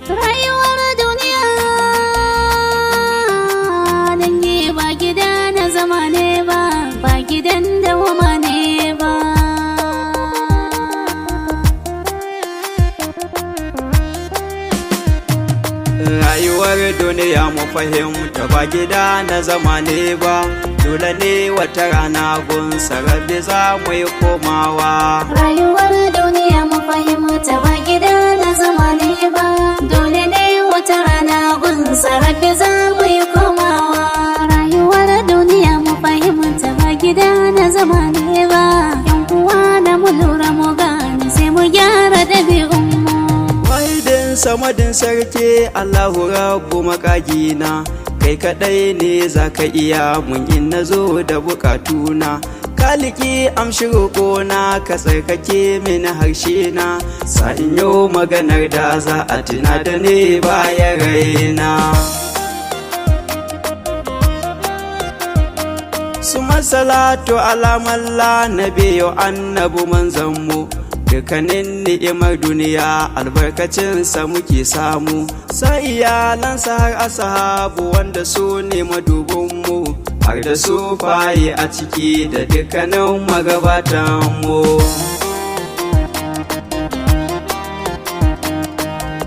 Rayuwar duniya dangi ba gida na zama ne ba, ba gidan dawama ne ba. Rayuwar duniya mu fahimta ba gida na zama ne ba, dole ne wata rana gun sarrafi za mu yi komawa. Rayuwar duniya mu fahimta ba gida na zama ne ba, dole ne wata rana gun sarrafi za mu yi komawa. Rayuwar duniya mu fahimta ba gida na zama ne ba, yan uwa na mu lura mu gane sai mu gyara ɗabi'unmu. Wahidin samadin sarki Allahu Rabbu makagina, kai kaɗai ne za ka iya mun in na zo da bukatuna. Kaliki amshi roƙona ka tsarkake mini harshe na, sa'in yau maganar da za a tuna da ne bayan raina. Su masalatu alamalla na biyo annabu manzanmu, dukkanin ni'imar duniya albarkacinsa muke samu. Sa iyalansa har asahabu wanda su ne madubinmu, har da su faye a ciki da dukkanin magabatanmu.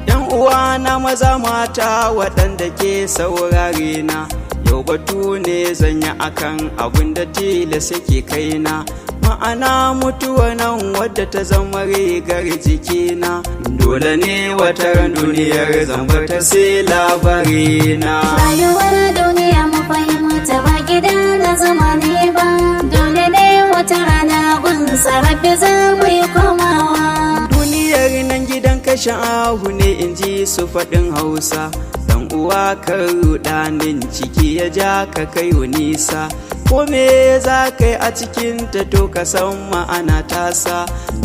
Yan uwa na maza mata waɗanda ke saurare na, yau batu ne zanya akan abin da tilas yake kaina. Ma'ana mutuwar nan wadda ta zama rigar jikina, dole ne wata ran duniyar zambar ta sai labarina. Rayuwar duniya mu fahimta ba gida na zama ne ba, dole ne wata rana gun sarrafi za mu yi komawa. Duniyar nan gidan kashe ahu ne in ji su faɗin Hausa, dan uwa kan ruɗanin ciki ya ja ka kai nisa. Ko me za ka yi a cikinta to ka san ma'ana tasa,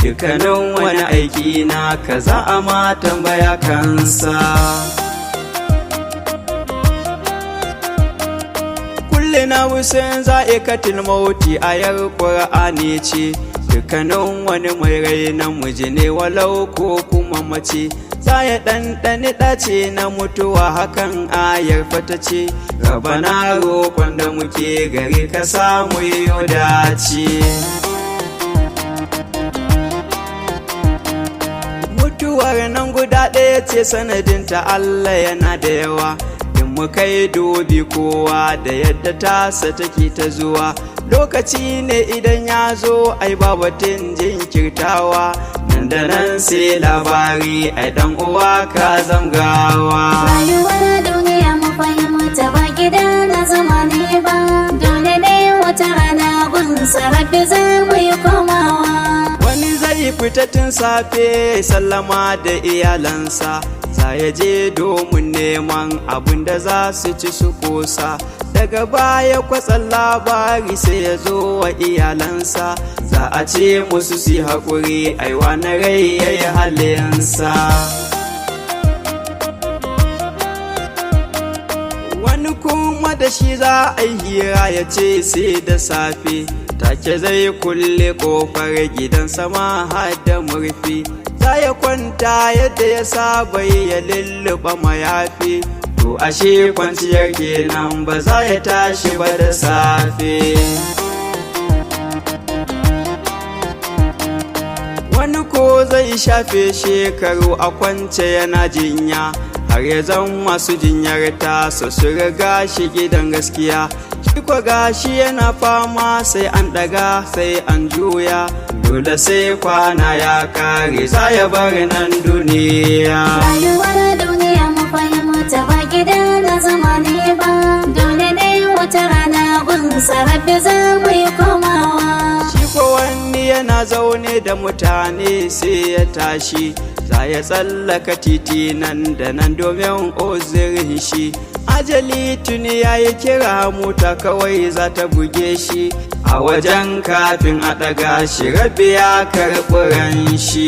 dukkanin wani aiki na ka za a ma tambaya kansa. Kulle na wusin za'ikatul mauti ayar Qur'ani ce, dukkanin wani mai rai namiji ne walau ko kuma mace, za ya ɗanɗani ɗace na mutuwa hakan ayar fata ce. Rabana roƙon da muke gari ka samu yi dace. Mutuwar nan guda ɗaya ce sanadinta Allah yana da yawa, in mu kai dubi kowa da yadda tasa take ta zuwa. Lokaci ne idan ya zo ai babatin jinkirtawa, nan da nan sai labari ai dan uwa ka zangawa. Rayuwar duniya mu fahimta ba gida na zama ne ba, dole ne wata rana gun sarrafi za mu yi komawa. Wani zai fita tun safe sallama da iyalansa, za ya je domin neman abin da za su ci su kosa. Daga baya kwatsan labari sai ya zo wa iyalansa, za a ce musu su haƙuri aiwa na rai ya yi halinsa. Wani kuma da shi za a yi hira ya ce sai da safe, take zai kulle ƙofar gidan sama har da murfi. Za ya kwanta yadda ya saba ya lulluɓa mayafi, to ashe kwanciyar kenan ba za ya tashi ba da safe. Wani ko zai shafe shekaru a kwance yana jinya, har ya zan masu jinyar tasa su riga shi gidan gaskiya. Shi kwa gashi yana fama sai an ɗaga sai an juya, dole sai kwana ya kare za ya bar nan duniya. Rayuwar duniya mu fahimta ba gida na zama ne ba, dole ne wata rana gun sarrafi za mu yi komawa. Shi ko wani yana zaune da mutane sai ya tashi, za ya tsallaka titi nan da nan domin uzurin shi. Ajali tuni ya yi kira mota kawai za ta buge shi, a wajen kafin a ɗaga shi rabi ya karɓi ran shi.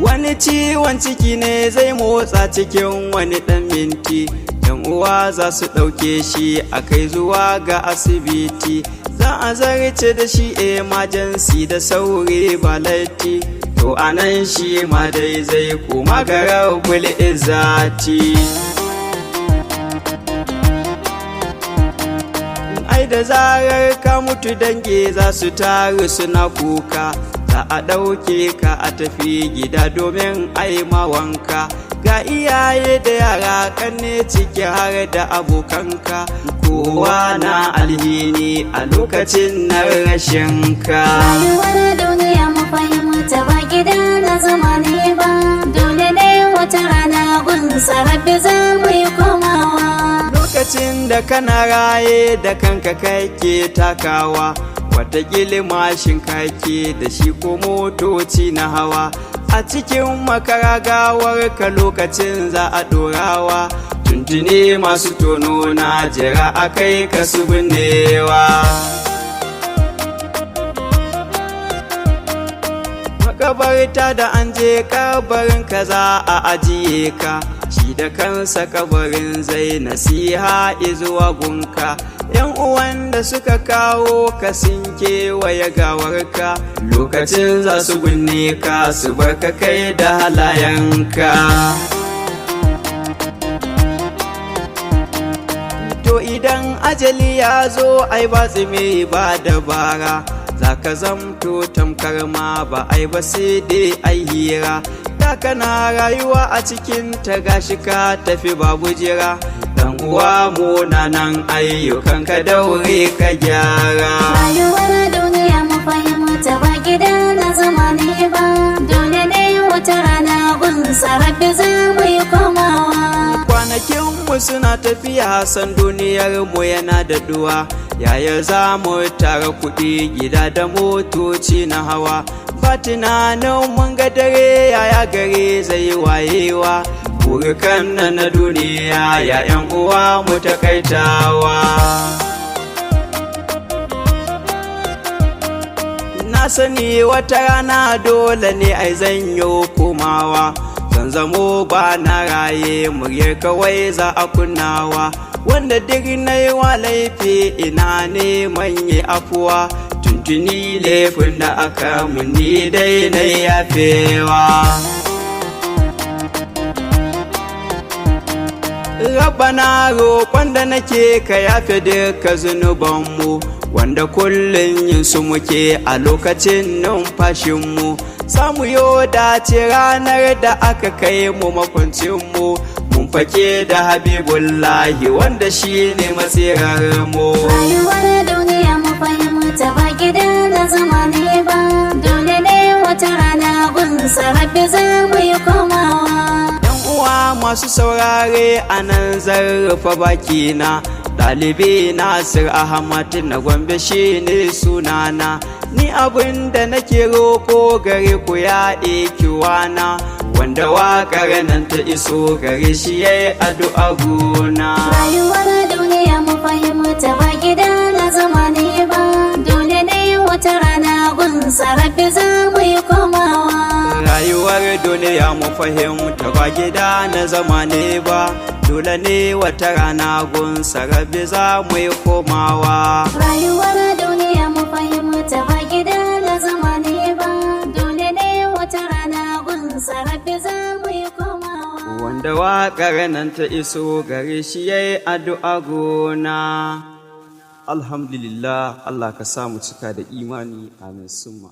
Wani ciwon ciki ne zai motsa cikin wani ɗan minti, yan uwa za su ɗauke shi a kai zuwa ga asibiti. Za a zarce da shi emergency da sauri ba latti, to anan shi ma dai zai koma ga rabbul izzati. Ai da zarar ka mutu dangi za su taru suna kuka, za a ɗauke ka a tafi gida domin ai wanka. Ga iyaye da yara kanne ciki har da abokanka, kowa na alhini a lokacin na rashinka. Rayuwar duniya mu fahimta ba gida na zama ne ba, dole ne wata rana gun sarabbi za mu yi komawa. Lokacin da kana raye da kanka kake takawa, watakila mashin kake da shi ko motoci na hawa, a cikin makara gawar ka lokacin za a ɗorawa, tuntuni masu tono na jira a kai ka su binnewa. Makabarta da an je kabarin ka za a ajiye ka, shi da kansa kabarin zai nasiha izuwa gunka. Yan uwan da suka kawo ka sun kewaye gawarka, lokacin za su binne ka su barka kai da halayenka. To idan ajali ya zo ai ba tsime ba dabara, za ka zamto tamkar ma ba ai ba sai dai ai hira. Da kana rayuwa a cikin ta gashi ka tafi babu jira, dan uwa munanan ayyukan ka daure ka gyara. Rayuwar duniya mu fahimta ba gida na zama ne ba, dole ne wata rana gun sarabbi za mu yi komawa. Kwanakin mu suna tafiya san duniyar mu yana da duwa, yaya za mu tara kuɗi gida da motoci na hawa, ba tunanin mun ga dare yaya gare zai wayewa. Burukan nan na duniya ya ‘yan uwa mu takaitawa. Na sani wata rana dole ne ai zanyo komawa, zan zamo ba na raye muryar kawai za a kunnawa. Wanda duk na yi wa laifi ina neman yi afuwa, tuntuni laifin da aka muni dai na yafewa. Rabbana roƙon da nake ka yafe duka zunubanmu, wanda kullum yin su muke a lokacin numfashinmu. Samu yo dace ranar da aka kai mu makwancinmu, mun fake da Habibullahi wanda shi ne matsirarmu. Rayuwar duniya mu fahimta ba gida na zama ne ba, dole ne wata rana gun sarabbi za mu yi komawa. Uwa masu saurare a nan zarrafa bakina, ɗalibi Nasir Ahmad na Gombe shi ne sunana. Ni abin da nake roƙo gare ku ya ikiwana, wanda waƙar nan ta iso gare shi ya yi addu'a gona. Rayuwar duniya mu fahimta ba gida na zama ne ba, dole ne wata rana gun sarabbi za mu yi komawa. Rayuwar duniya mu fahimta ba gida na zama ne ba, dole ne wata rana gun sarabbi za mu yi komawa. Rayuwar duniya mu fahimta ba gida na zama ne ba, dole ne wata rana gun sarabbi za mu yi komawa. Wanda waƙar nan ta iso gare shi ya yi addu'a gona. Alhamdulillah, Allah ka samu cika da imani, amin summa.